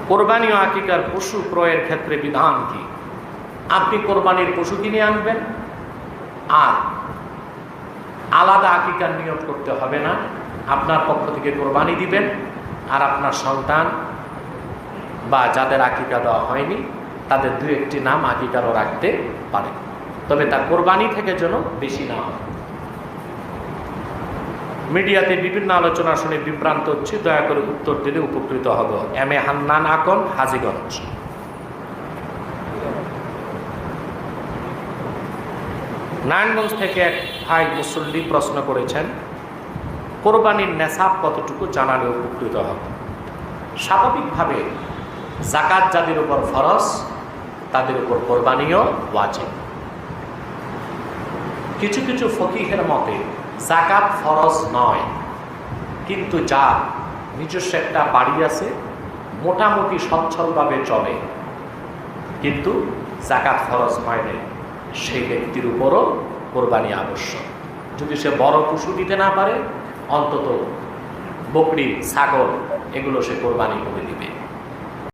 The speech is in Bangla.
কোরবানি ও আকিকার পশু ক্রয়ের ক্ষেত্রে বিধান কি? আপনি কোরবানির পশু কিনে আনবেন, আর আলাদা আকিকার নিয়ত করতে হবে না। আপনার পক্ষ থেকে কোরবানি দিবেন, আর আপনার সন্তান বা যাদের আকিকা দেওয়া হয়নি তাদের দু একটি নাম আকিকারও রাখতে পারে, তবে তার কোরবানি থেকে যেন বেশি না হয়। মিডিয়াতে বিভিন্ন আলোচনা শুনে বিভ্রান্ত হচ্ছে, দয়া করে উত্তর দিলে উপকৃত হব। M A Hannan Akon, Hajiganj. নারায়ণগঞ্জ থেকে এক ভাই মুসল্লি প্রশ্ন করেছেন, কোরবানির নেশাব কতটুকু জানালে উপকৃত হবে? স্বাভাবিকভাবে যাকাত যাদের উপর ফরজ তাদের উপর কোরবানিও ওয়াজিব। কিছু কিছু ফকিহের মতে যাকাত ফরজ নয়, কিন্তু যার নিজস্ব একটা বাড়ি আছে, মোটামুটি সচ্ছলভাবে চলে, কিন্তু যাকাত ফরজ হয় নাই, সেই ব্যক্তির উপরও কোরবানি আবশ্যক। যদি সে বড় পশু দিতে না পারে, অন্তত বকরি, ছাগল এগুলো সে কোরবানি করে দিবে।